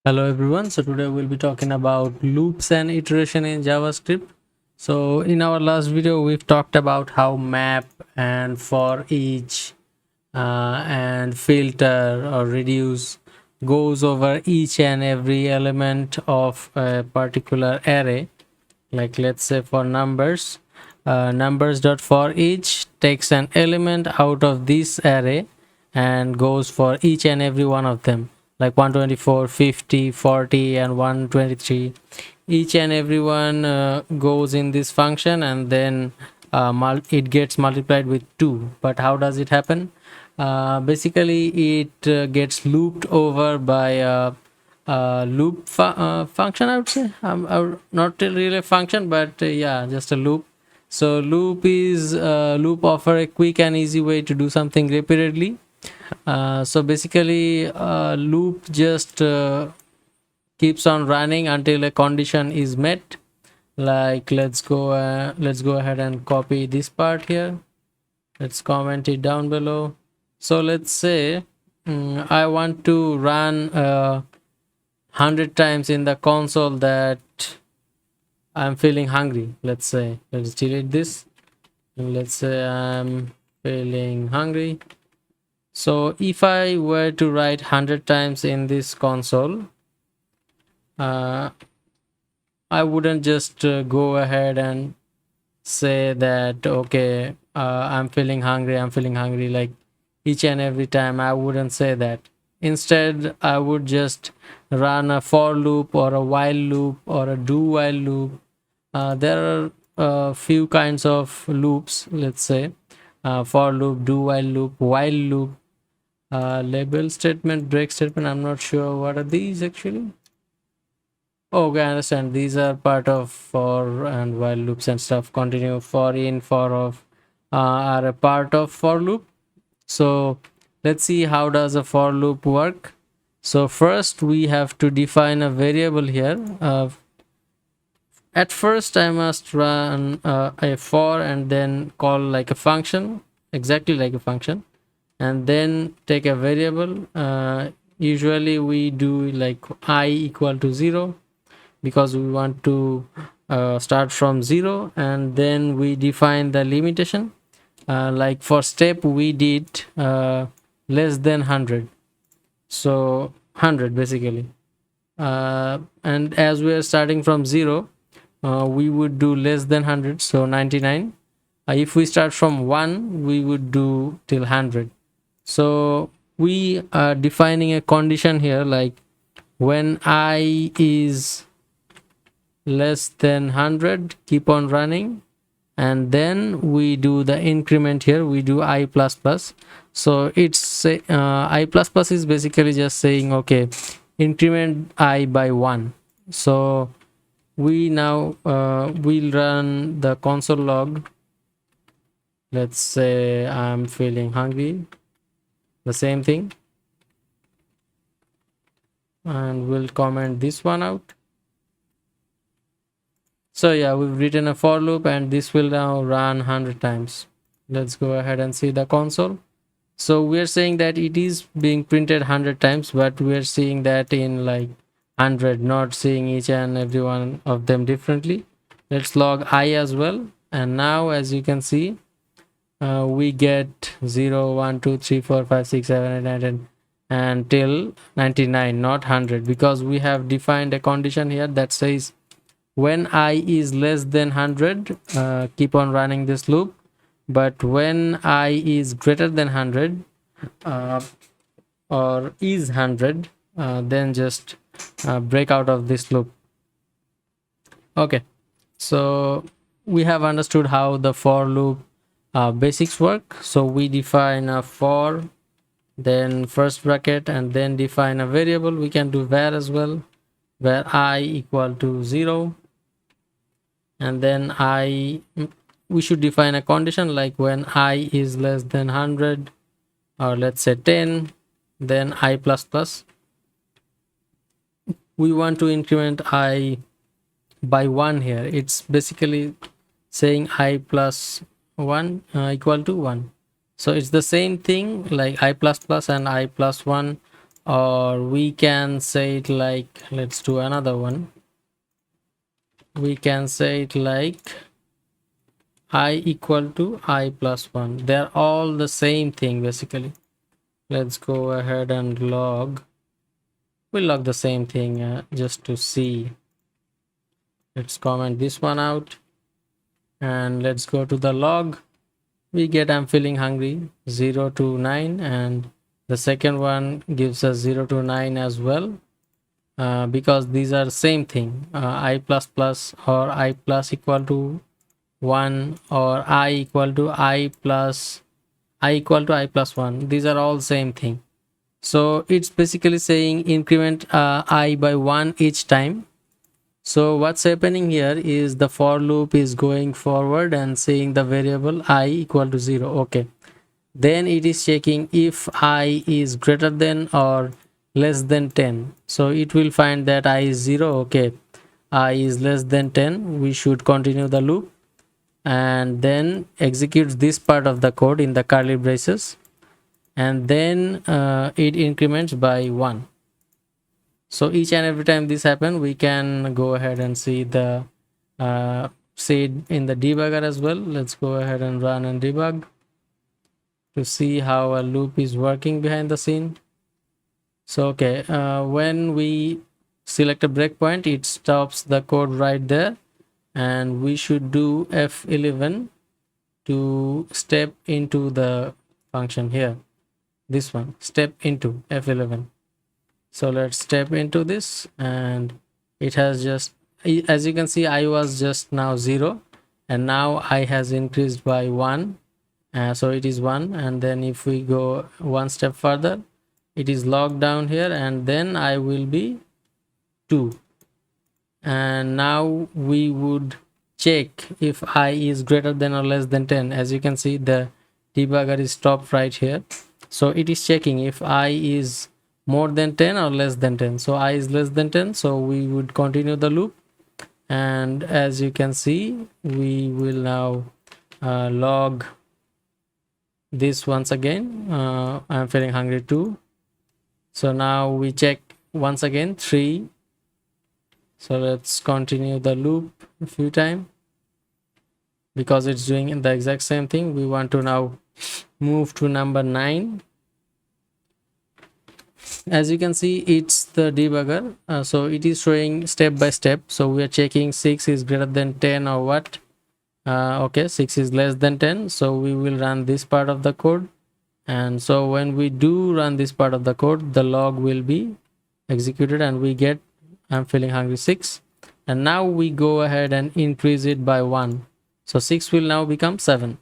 Hello everyone. So today we'll be talking about loops and iteration in JavaScript. So in our last video we've talked about how map and for each and filter or reduce goes over each and every element of a particular array. Like let's say for numbers, numbers dot for each takes an element out of this array and goes for each and every one of them, like 124, 50, 40, and 123. Each and every one goes in this function, and then it gets multiplied with 2. But how does it happen? Basically it gets looped over by function, I would say. Not really a function, but yeah, just a loop. So loop offer a quick and easy way to do something repeatedly. So basically loop just keeps on running until a condition is met. Like let's go ahead and copy this part here. Let's comment it down below. So let's say I want to run 100 times in the console that I'm feeling hungry. Let's say, let's delete this, and let's say I'm feeling hungry. So if I were to write 100 times in this console, uh, I wouldn't just go ahead and say that okay, I'm feeling hungry, like each and every time. I wouldn't say that. Instead I would just run a for loop or a while loop or a do while loop. There are a few kinds of loops, let's say for loop, do while loop, label statement, break statement. I'm not sure what are these actually. Okay, I understand. These are part of for and while loops and stuff. Continue, for in, for of are a part of for loop. So let's see how does a for loop work. So first we have to define a variable here. At first I must run a for and then call like a function, exactly like a function, and then take a variable. Usually we do like I equal to 0, because we want to start from 0, and then we define the limitation. Like for step we did less than 100, so 100 basically. And as we are starting from 0, we would do less than 100, so 99. If we start from 1, we would do till 100. So we are defining a condition here, like when I is less than 100, keep on running, and then we do the increment here, we do I plus plus. So it's I plus plus is basically just saying okay, increment I by 1. So we now we'll run the console log. Let's say I'm feeling hungry, the same thing, and we'll comment this one out. So yeah, we've written a for loop and this will now run 100 times. Let's go ahead and see the console. So we're saying that it is being printed 100 times, but we're seeing that in like 100, not seeing each and every one of them differently. Let's log I as well, and now as you can see, we get 0, 1, 2, 3, 4, 5, 6, 7, 8, 9, 10 until 99, not 100, because we have defined a condition here that says when I is less than 100, keep on running this loop, but when I is greater than 100 or is 100, then just break out of this loop. Okay, so we have understood how the for loop basics work. So we define a for, then first bracket, and then define a variable. We can do var as well, where I equal to 0, and then we should define a condition like when I is less than 100, or let's say 10, then I plus plus. We want to increment I by 1 here. It's basically saying I plus 1 equal to 1. So it's the same thing like I plus plus and I plus 1 or we can say it like, let's do another one. We can say it like I equal to I plus 1. They're all the same thing basically. Let's go ahead and log. We'll log the same thing just to see. Let's comment this one out and let's go to the log. We get I'm feeling hungry 0 to 9, and the second one gives us 0 to 9 as well, because these are same thing, I plus plus or I plus equal to 1 or I equal to I plus I plus 1. These are all same thing. So it's basically saying increment I by 1 each time. So what's happening here is the for loop is going forward and saying the variable I equal to 0. Okay, then it is checking if I is greater than or less than 10. So it will find that I is 0. Okay, I is less than 10. We should continue the loop, and then executes this part of the code in the curly braces, and then it increments by 1. So each and every time this happens, we can go ahead and see the see it in the debugger as well. Let's go ahead and run and debug to see how a loop is working behind the scene. So okay, when we select a breakpoint, it stops the code right there, and we should do F11 to step into the function here. This one, step into F11. So let's step into this, and it has just, as you can see, I was just now 0, and now I has increased by 1. So it is 1, and then if we go one step further, it is logged down here, and then I will be 2. And now we would check if I is greater than or less than 10. As you can see, the debugger is stopped right here. So it is checking if I is more than 10 or less than 10. So I is less than 10, so we would continue the loop, and as you can see, we will now log this once again. I'm feeling hungry too. So now we check once again 3. So let's continue the loop a few times, because it's doing the exact same thing. We want to now move to number 9. As you can see, it's the debugger, so it is showing step by step. So we are checking 6 is greater than 10 or what. Okay, 6 is less than 10, so we will run this part of the code. And so when we do run this part of the code, the log will be executed, and we get I'm feeling hungry 6. And now we go ahead and increase it by 1, so 6 will now become 7.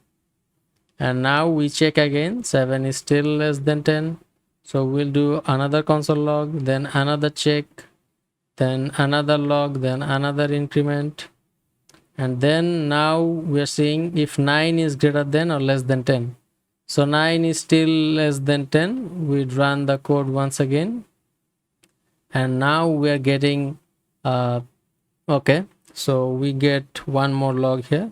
And now we check again, 7 is still less than 10. So we'll do another console log, then another check, then another log, then another increment. And then now we're seeing if 9 is greater than or less than 10. So 9 is still less than 10. We'd run the code once again. And now we're getting, okay, so we get one more log here.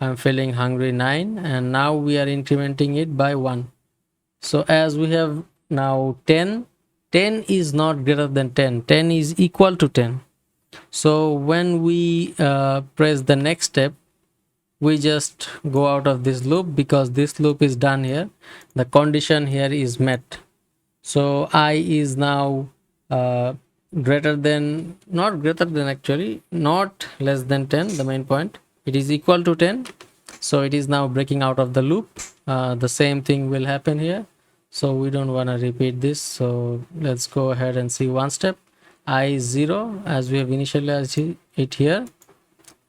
I'm feeling hungry 9. And now we are incrementing it by 1. So as we have now 10 is not greater than 10 is equal to 10. So when we press the next step, we just go out of this loop, because this loop is done here. The condition here is met. So I is now greater than, not greater than actually, not less than 10, the main point. It is equal to 10. So it is now breaking out of the loop. The same thing will happen here. So we don't want to repeat this. So let's go ahead and see one step. I is 0, as we have initialized it here.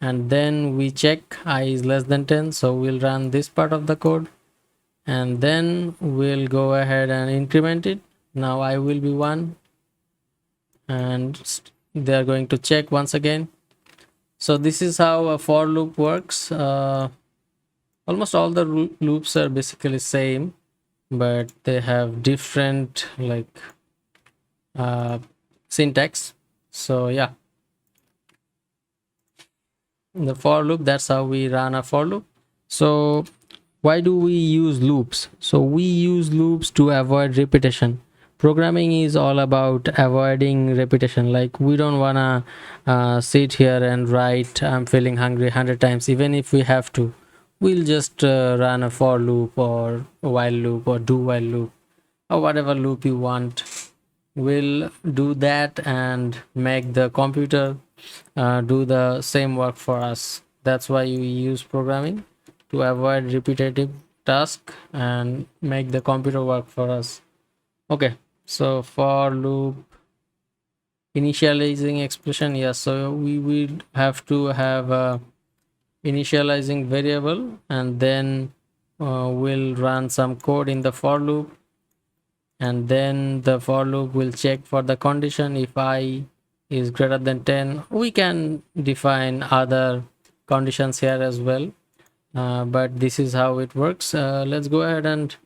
And then we check I is less than 10. So we'll run this part of the code. And then we'll go ahead and increment it. Now I will be 1. And they are going to check once again. So this is how a for loop works. Almost all the loops are basically same, but they have different like syntax. So yeah, the for loop, that's how we run a for loop. So why do we use loops? So we use loops to avoid repetition, programming is all about avoiding repetition. Like, we don't wanna sit here and write "I'm feeling hungry" 100 times. Even if we have to, we'll just run a for loop or a while loop or do while loop or whatever loop you want. We'll do that and make the computer do the same work for us. That's why we use programming, to avoid repetitive task and make the computer work for us. Okay, so for loop initializing expression, yes, so we will have to have a initializing variable, and then we'll run some code in the for loop, and then the for loop will check for the condition. If I is greater than 10, we can define other conditions here as well, but this is how it works. Let's go ahead and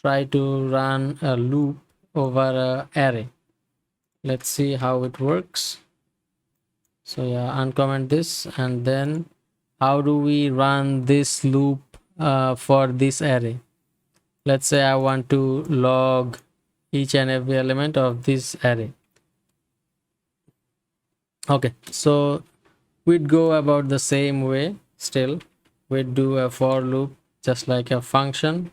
try to run a loop over a array. Let's see how it works. So yeah, uncomment this, and then how do we run this loop for this array? Let's say I want to log each and every element of this array. Okay, so we'd go about the same way. Still, we'd do a for loop just like a function,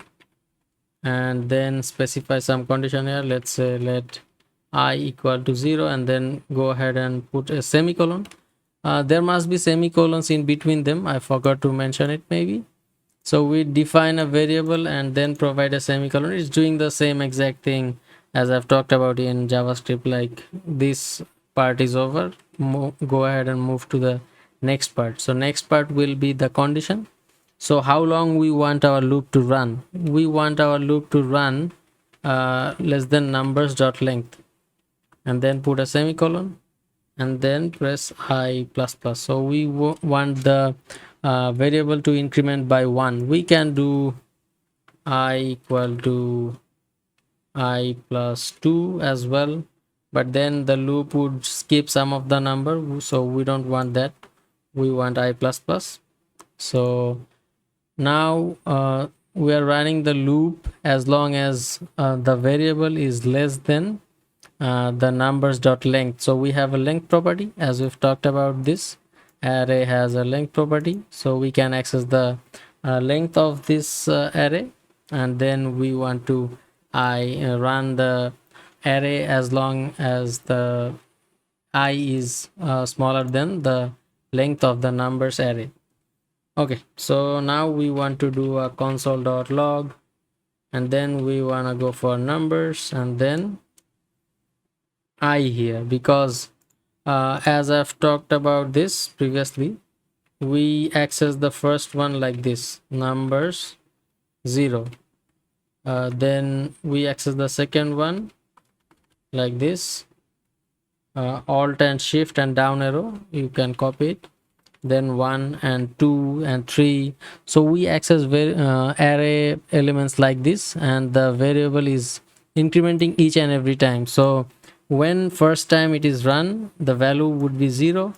and then specify some condition here. Let's say let I equal to 0, and then go ahead and put a semicolon. There must be semicolons in between them. I forgot to mention it maybe. So we define a variable and then provide a semicolon. It's doing the same exact thing as I've talked about in JavaScript. Like, this part is over, go ahead and move to the next part. So next part will be the condition. So how long we want our loop to run? We want our loop to run less than numbers dot length, and then put a semicolon, and then press I plus plus. So we want the variable to increment by 1. We can do I equal to I plus 2 as well, but then the loop would skip some of the number, so we don't want that. We want I plus plus. So now we are running the loop as long as the variable is less than the numbers dot length. So we have a length property, as we've talked about. This array has a length property, so we can access the length of this array, and then we want to run the array as long as the I is smaller than the length of the numbers array. Okay, so now we want to do a console.log, and then we want to go for numbers, and then I here, because as I've talked about this previously, we access the first one like this, numbers 0. Then we access the second one like this, alt and shift and down arrow, you can copy it, then 1 and 2 and 3. So we access array elements like this, and the variable is incrementing each and every time. So when first time it is run, the value would be 0,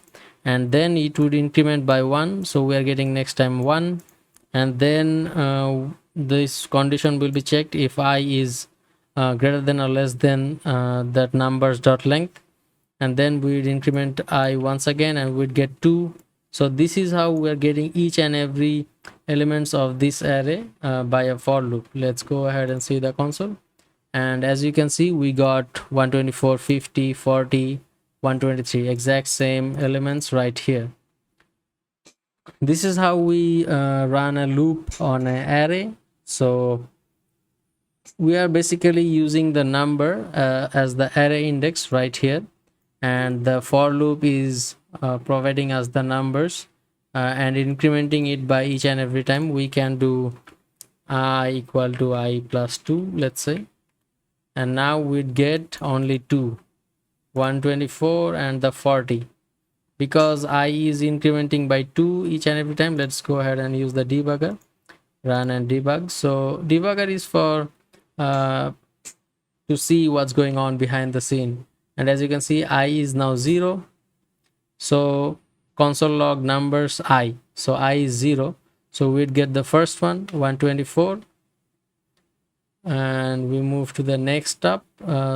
and then it would increment by 1. So we are getting next time 1, and then this condition will be checked if I is greater than or less than that numbers dot length, and then we would increment I once again, and we'd get 2. So this is how we are getting each and every elements of this array by a for loop. Let's go ahead and see the console, and as you can see, we got 124, 50, 40, 123, exact same elements right here. This is how we run a loop on an array. So we are basically using the number as the array index right here, and the for loop is providing us the numbers and incrementing it by each and every time. We can do I equal to I plus 2, let's say, and now we'd get only 2, 124 and the 40, because I is incrementing by 2 each and every time. Let's go ahead and use the debugger, run and debug. So debugger is for to see what's going on behind the scene, and as you can see, I is now 0. So console log numbers I, so I is 0, so we'd get the first one, 124, and we move to the next stop.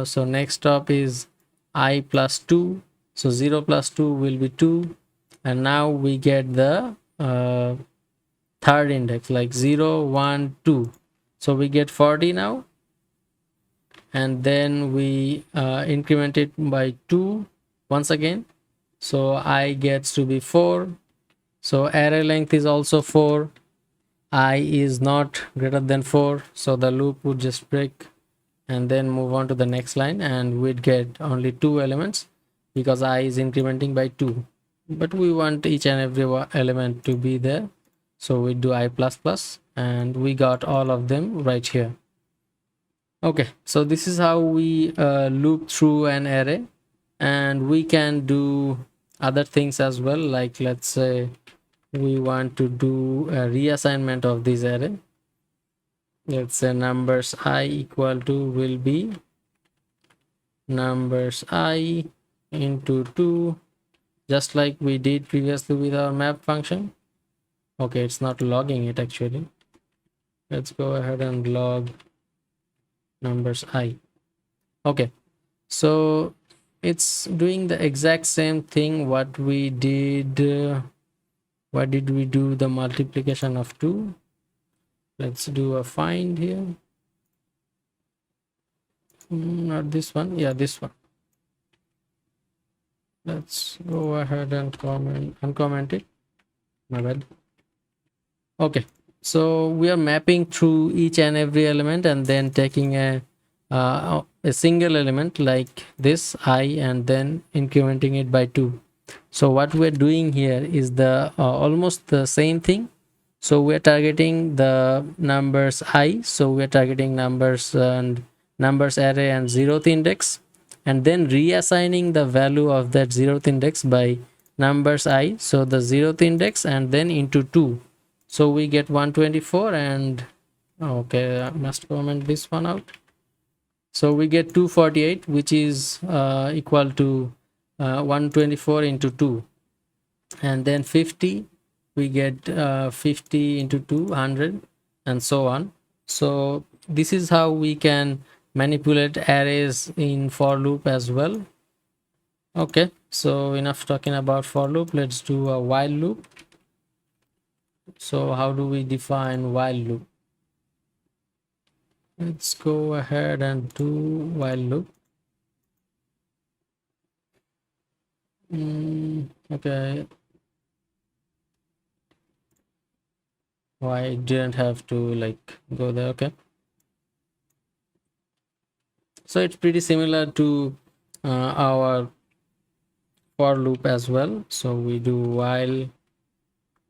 So next stop is I plus 2. So 0 plus 2 will be 2, and now we get the third index, like 0 1 2. So we get 40 now, and then we increment it by 2 once again, so I gets to be 4. So array length is also 4. I is not greater than 4, so the loop would just break and then move on to the next line, and we'd get only 2 elements because I is incrementing by 2, but we want each and every element to be there, so we do I plus plus, and we got all of them right here. Okay, so this is how we loop through an array, and we can do other things as well, like let's say we want to do a reassignment of this array. Let's say numbers I equal to will be numbers I into 2, just like we did previously with our map function. Okay, it's not logging it actually. Let's go ahead and log numbers I. Okay, so it's doing the exact same thing what we did. What did we do? The multiplication of 2. Let's do a find here. Not this one. Yeah, this one. Let's go ahead and uncomment it. My bad. Okay, so we are mapping through each and every element and then taking a single element like this I and then incrementing it by 2. So what we're doing here is the almost the same thing. So we're targeting the numbers I, so we're targeting numbers and numbers array and 0th index, and then reassigning the value of that 0th index by numbers I, so the 0th index and then into 2. So we get 124, and okay, I must comment this one out. So we get 248, which is equal to 124 into 2, and then 50, we get 50 into 200, and so on. So this is how we can manipulate arrays in for loop as well. Okay, so enough talking about for loop. Let's do a while loop. So how do we define while loop? Let's go ahead and do while loop. Okay, why didn't have to like go there? Okay, so it's pretty similar to our for loop as well. So we do while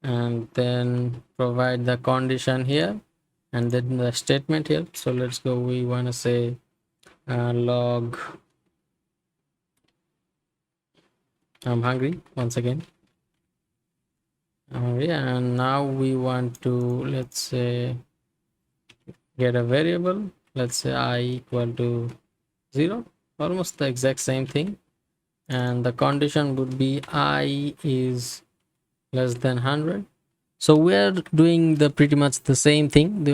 and then provide the condition here and then the statement here. So let's go, we want to say log I'm hungry once again. I'm hungry, and now we want to, let's say, get a variable. Let's say I equal to 0, almost the exact same thing, and the condition would be I is less than 100. So we're doing pretty much the same thing.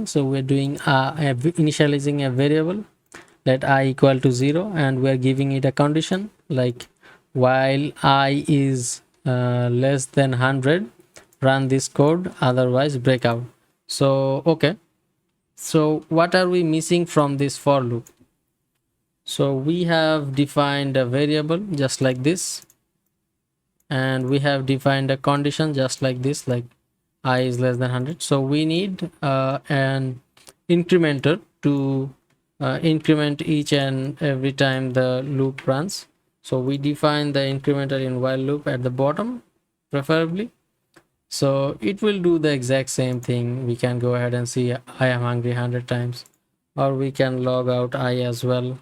So we're doing initializing a variable that I equal to 0, and we're giving it a condition like while I is less than 100, run this code, otherwise break out. So okay, so what are we missing from this for loop? So we have defined a variable just like this, and we have defined a condition just like this, like I is less than 100. So we need an incrementer to increment each and every time the loop runs. So we define the incrementer in while loop at the bottom preferably, so it will do the exact same thing. We can go ahead and see I am hungry 100 times, or we can log out I as well.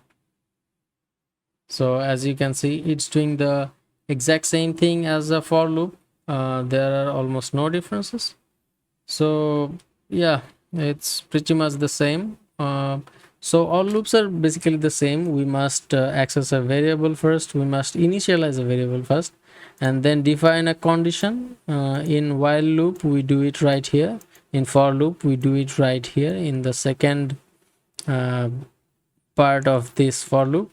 So as you can see, it's doing the exact same thing as a for loop. There are almost no differences. So yeah, it's pretty much the same. So all loops are basically the same. We must access a variable first, we must initialize a variable first, and then define a condition. In while loop we do it right here, in for loop we do it right here in the second uh, part of this for loop,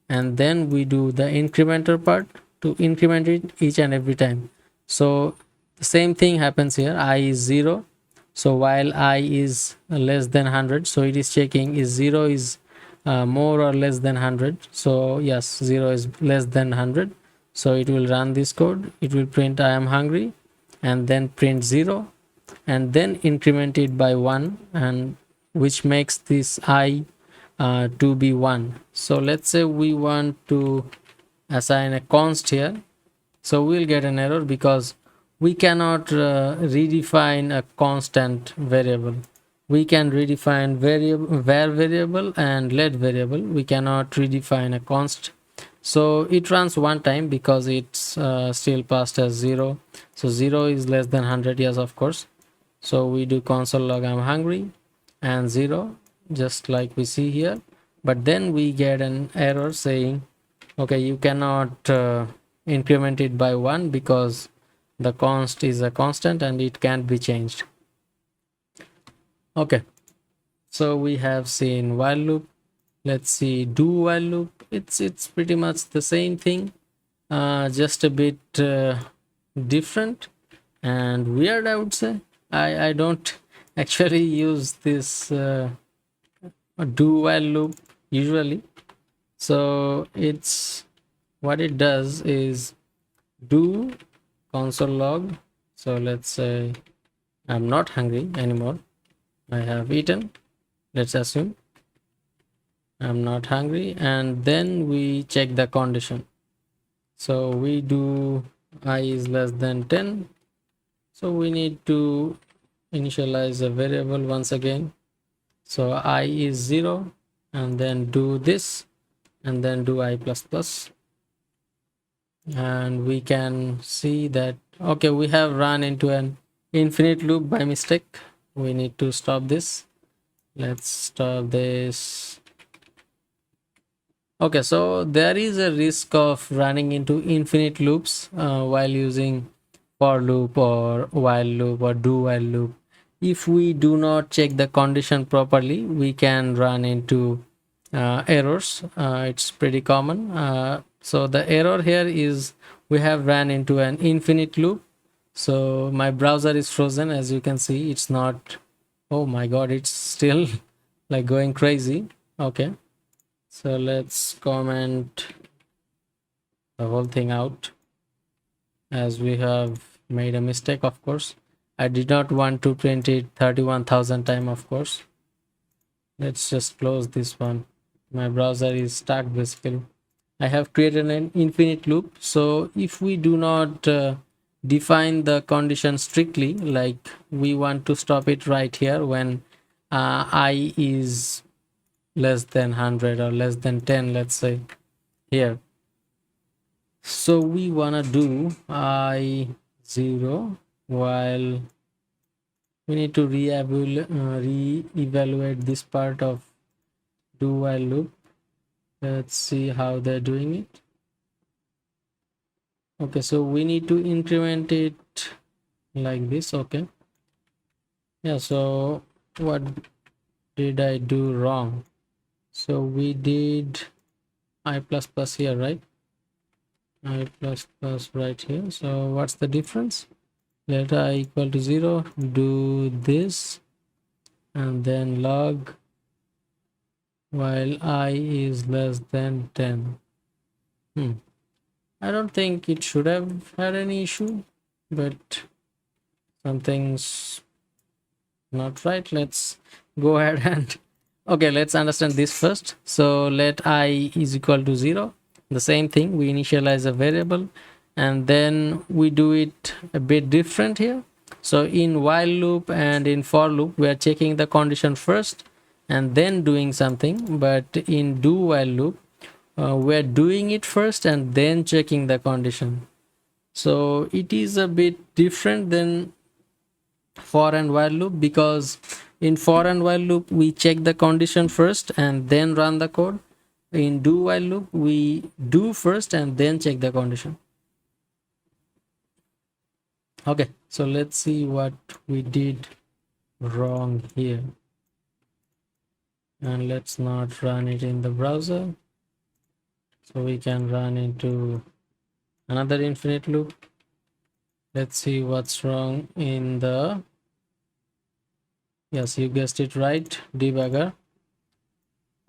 and then we do the incrementer part to increment it each and every time. So the same thing happens here. I is 0, so while I is less than 100, so it is checking is 0 is more or less than 100. So yes, 0 is less than 100, so it will run this code. It will print I am hungry and then print 0 and then increment it by 1, and which makes this I to be 1. So let's say we want to assign a const here, so we'll get an error because we cannot redefine a constant variable. We can redefine variable, var variable and let variable. We cannot redefine a const. So it runs one time because it's still passed as 0. So 0 is less than 100, yes, of course. So we do console log I'm hungry and 0, just like we see here. But then we get an error saying, okay, you cannot increment it by 1 because the const is a constant and it can't be changed. Okay, so we have seen while loop. Let's see do while loop. It's pretty much the same thing, just a bit different and weird, I would say. I don't actually use this do while loop usually. So it's what it does is do console log. So let's say I'm not hungry anymore, I have eaten, let's assume I'm not hungry, and then we check the condition. So we do I is less than 10, so we need to initialize a variable once again. So I is 0 and then do this and then do I plus plus, and we can see that okay, we have run into an infinite loop by mistake. We need to stop this. Let's stop this. Okay, so there is a risk of running into infinite loops while using for loop or while loop or do while loop. If we do not check the condition properly, we can run into errors. It's pretty common. So the error here is we have ran into an infinite loop. So my browser is frozen, as you can see. It's not, oh my god, it's still like going crazy. Okay, so let's comment the whole thing out, as we have made a mistake, of course. I did not want to print it 31,000 times, of course. Let's just close this one. My browser is stuck basically. I have created an infinite loop. So if we do not define the condition strictly, like we want to stop it right here when I is less than 100 or less than 10, let's say here. So we wanna do I 0 while we need to re-evaluate this part of do while loop. Let's see how they're doing it. Okay, so we need to increment it like this. Okay, yeah, so what did I do wrong? So we did I plus plus here, right? I plus plus right here. So what's the difference? Let I equal to 0, do this and then log while I is less than 10. I don't think it should have had any issue, but something's not right. Let's go ahead and okay, let's understand this first. So let I is equal to 0. The same thing, we initialize a variable and then we do it a bit different here. So in while loop and in for loop, we are checking the condition first and then doing something, but in do while loop, we're doing it first and then checking the condition. So it is a bit different than for and while loop, because in for and while loop we check the condition first and then run the code. In do while loop we do first and then check the condition. Okay, so let's see what we did wrong here, and let's not run it in the browser, so we can run into another infinite loop. Let's see what's wrong in the, yes, you guessed it right, debugger.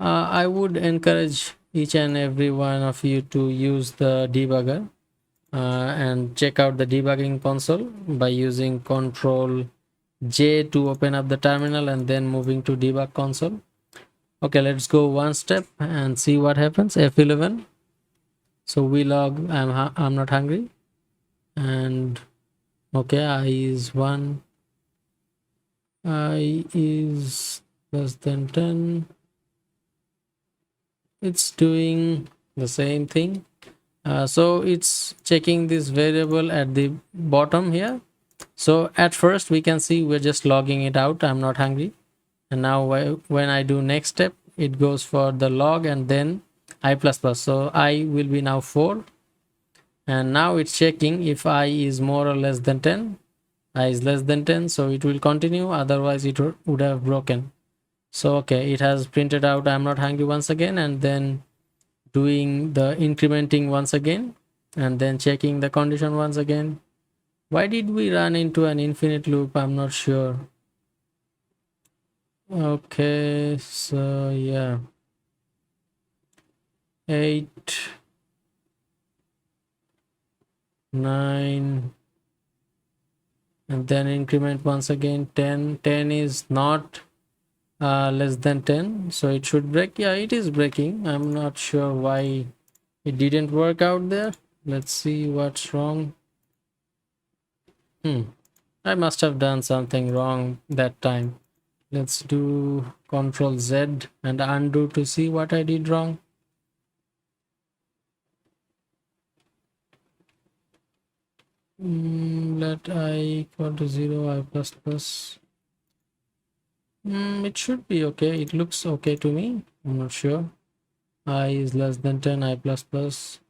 I would encourage each and every one of you to use the debugger and check out the debugging console by using Control J to open up the terminal and then moving to debug console. Okay, let's go one step and see what happens. F11. So we log I'm not hungry, and okay, I is 1, I is less than 10. It's doing the same thing. So it's checking this variable at the bottom here. So at first we can see we're just logging it out, I'm not hungry. And now when I do next step, it goes for the log and then I plus plus. So I will be now 4. And now it's checking if I is more or less than 10. I is less than 10, so it will continue, otherwise it would have broken. So okay, it has printed out I'm not hungry once again, and then doing the incrementing once again, and then checking the condition once again. Why did we run into an infinite loop? I'm not sure. Okay, so yeah, 8, 9, and then increment once again. 10 is not less than 10, so it should break. Yeah, it is breaking. I'm not sure why it didn't work out there. Let's see what's wrong. I must have done something wrong that time. Let's do Control Z and undo to see what I did wrong. Let I equal to 0, I plus plus. It should be okay. It looks okay to me. I'm not sure. I is less than 10, I plus plus.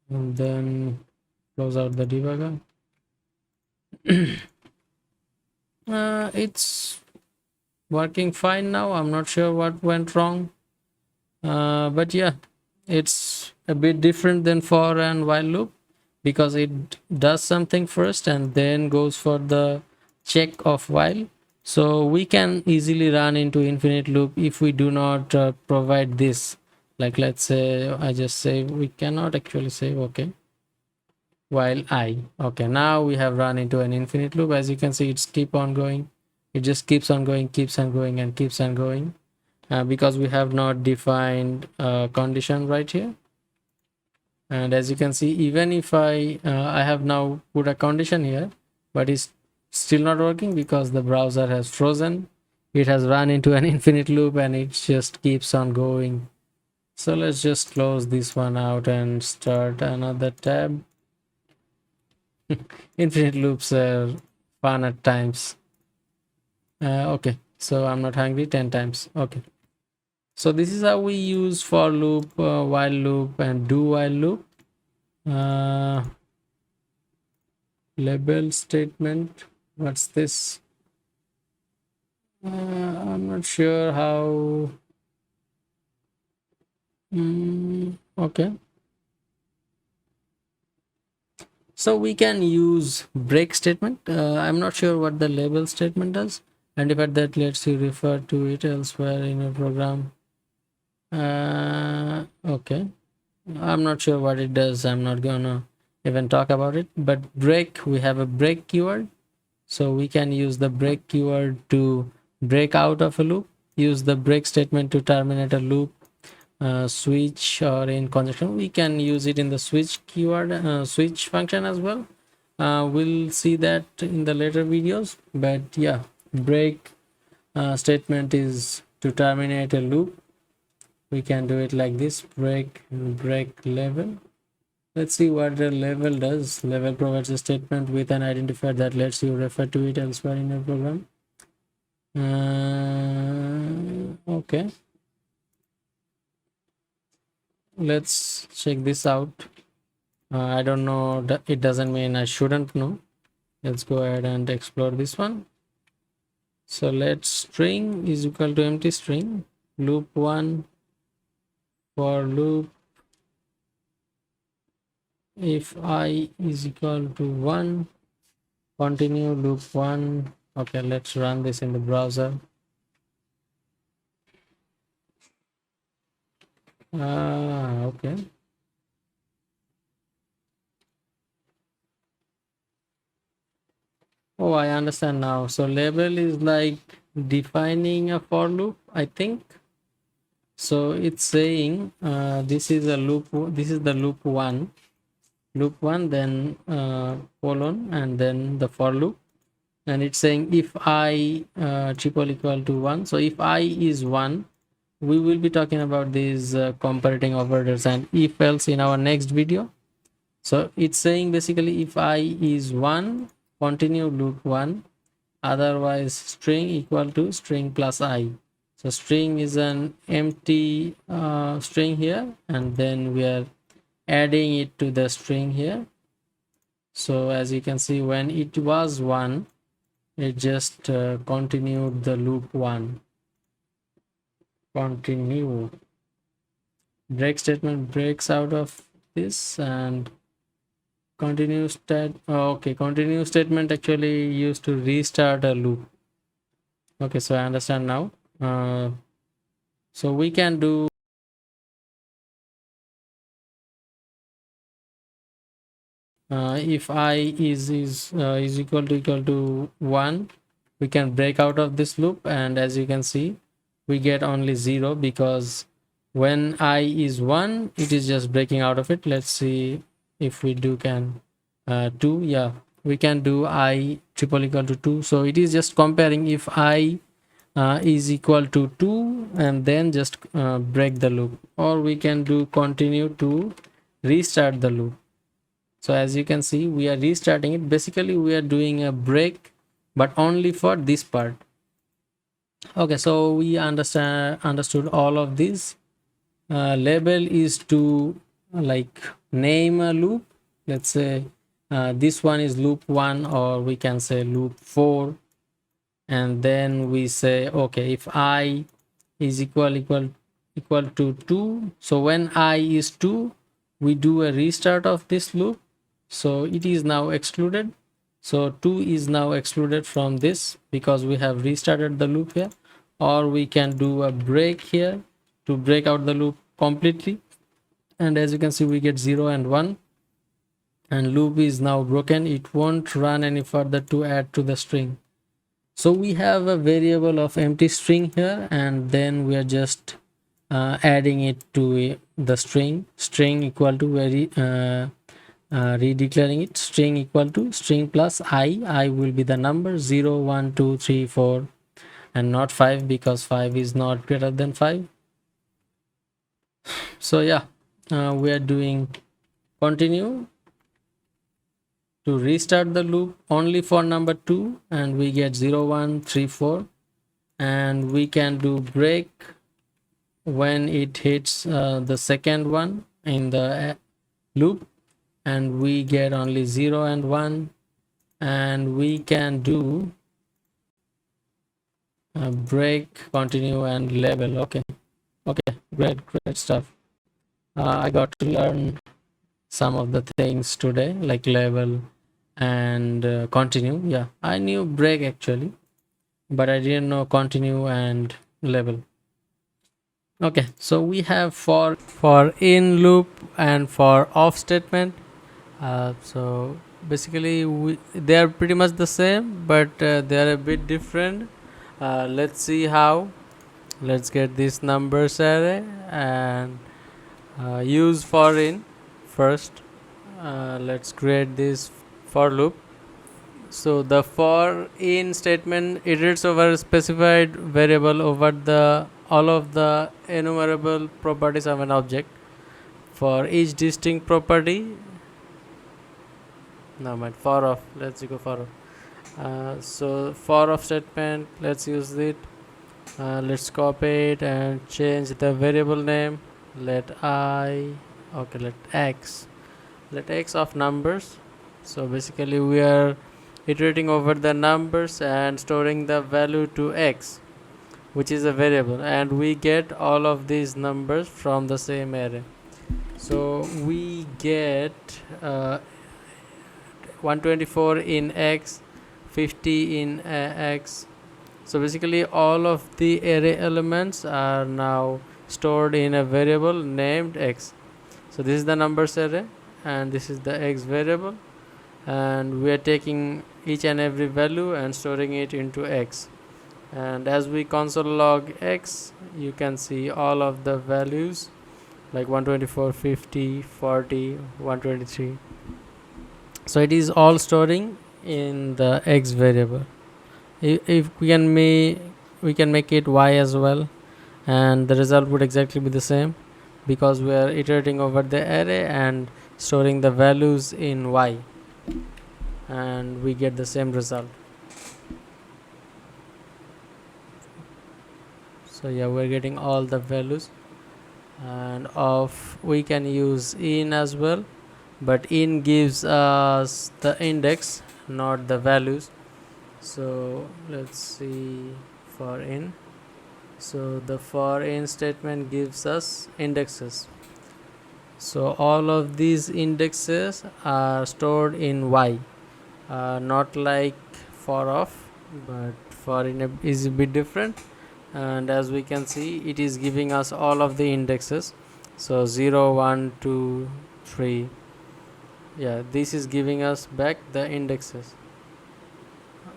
And then close out the debugger. It's working fine now. I'm not sure what went wrong. But yeah, it's a bit different than for and while loop, because it does something first and then goes for the check of while. So we can easily run into infinite loop if we do not provide this. Like, let's say I just say we cannot actually save. Okay, while I, okay, now we have run into an infinite loop. As you can see, it's keep on going. It just keeps on going, keeps on going, and keeps on going, because we have not defined a condition right here. And as you can see, even if I have now put a condition here, but it's still not working because the browser has frozen. It has run into an infinite loop and it just keeps on going. So let's just close this one out and start another tab. Infinite loops are fun at times. Okay, so I'm not hungry 10 times. Okay, so this is how we use for loop, while loop, and do while loop. Label statement, what's this? I'm not sure how. Okay, so we can use break statement. I'm not sure what the label statement does, and if that lets you refer to it elsewhere in your program. Okay, I'm not sure what it does. I'm not gonna even talk about it. But break, we have a break keyword, so we can use the break keyword to break out of a loop, use the break statement to terminate a loop, switch, or in conjunction we can use it in the switch keyword, switch function as well. We'll see that in the later videos, but yeah, break statement is to terminate a loop. We can do it like this: break level. Let's see what the level does. Level provides a statement with an identifier that lets you refer to it elsewhere in your program. Okay, let's check this out. I don't know, it doesn't mean I shouldn't know. Let's go ahead and explore this one. So let string is equal to empty string, loop 1 for loop if I is equal to 1, continue loop 1. Okay, let's run this in the browser. Okay. Oh, I understand now. So label is like defining a for loop, I think. So it's saying this is a loop, this is the loop 1, then colon, and then the for loop, and it's saying if I triple equal to 1. So if I is 1, we will be talking about these comparating operators and if else in our next video. So it's saying basically if I is 1, continue loop 1, otherwise string equal to string plus I. So string is an empty string here, and then we are adding it to the string here. So as you can see, when it was 1, it just continued the loop 1. Continue. Break statement breaks out of this, and continue continue statement actually used to restart a loop. Okay, so I understand now. So we can do if I is equal to 1, we can break out of this loop, and as you can see, we get only 0 because when I is 1, it is just breaking out of it. Let's see if we do can 2. Yeah, we can do I triple equal to 2. So it is just comparing if I is equal to 2, and then just break the loop, or we can do continue to restart the loop. So as you can see, we are restarting it. Basically we are doing a break, but only for this part. Okay, so we understood all of this. Label is to like name a loop. Let's say this one is loop 1, or we can say loop 4, and then we say okay, if I is equal to 2, so when I is 2, we do a restart of this loop, so it is now excluded. So 2 is now excluded from this because we have restarted the loop here. Or we can do a break here to break out the loop completely, and as you can see, we get 0 and 1, and loop is now broken. It won't run any further to add to the string. So we have a variable of empty string here, and then we are just adding it to the string equal to redeclaring it, string equal to string plus I will be the number 0 1 2 3 4, and not 5 because 5 is not greater than 5. So yeah, we are doing continue to restart the loop only for number 2, and we get 0 1 3 4, and we can do break when it hits the second one in the loop, and we get only 0 and 1, and we can do break, continue, and label. Okay, great stuff. I got to learn some of the things today, like label and continue. Yeah, I knew break actually, but I didn't know continue and label. Okay, so we have for in loop and for off statement. So basically they are pretty much the same, but they are a bit different. Let's see how. Let's get this numbers array and use for in first. Let's create this for loop. So the for in statement iterates over a specified variable over the all of the enumerable properties of an object. For each distinct property, no mind, for off, let's go for off. So for off statement, let's use it. Let's copy it and change the variable name. Let x of numbers. So basically we are iterating over the numbers and storing the value to x, which is a variable, and we get all of these numbers from the same array. So we get 124 in x, 50 in x. So basically all of the array elements are now stored in a variable named x. So this is the numbers array and this is the x variable, and we are taking each and every value and storing it into x. And as we console log x, you can see all of the values like 124, 50, 40, 123. So it is all storing in the x variable. If we can make it y as well, and the result would exactly be the same, because we are iterating over the array and storing the values in y, and we get the same result. So yeah, we're getting all the values. And we can use in as well, but in gives us the index, not the values. So let's see for in. So the for in statement gives us indexes. So all of these indexes are stored in y, not like for of, but for in is a bit different. And as we can see, it is giving us all of the indexes. So 0, 1, 2, 3. Yeah, this is giving us back the indexes.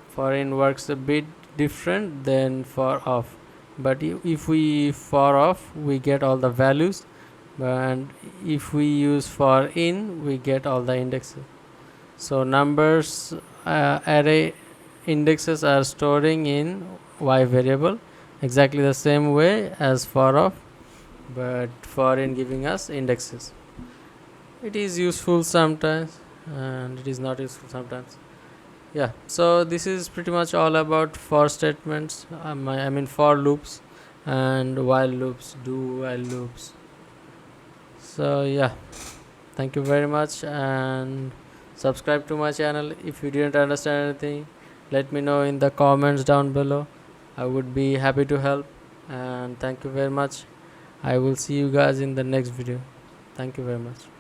For in works a bit different than for of, but if we for of, we get all the values, and if we use for in, we get all the indexes. So numbers array indexes are storing in y variable exactly the same way as for of, but for in giving us indexes. It is useful sometimes and it is not useful sometimes. Yeah, so this is pretty much all about for statements. I mean for loops and while loops, do while loops. So yeah, thank you very much, and subscribe to my channel. If you didn't understand anything, let me know in the comments down below. I would be happy to help, and thank you very much. I will see you guys in the next video. Thank you very much.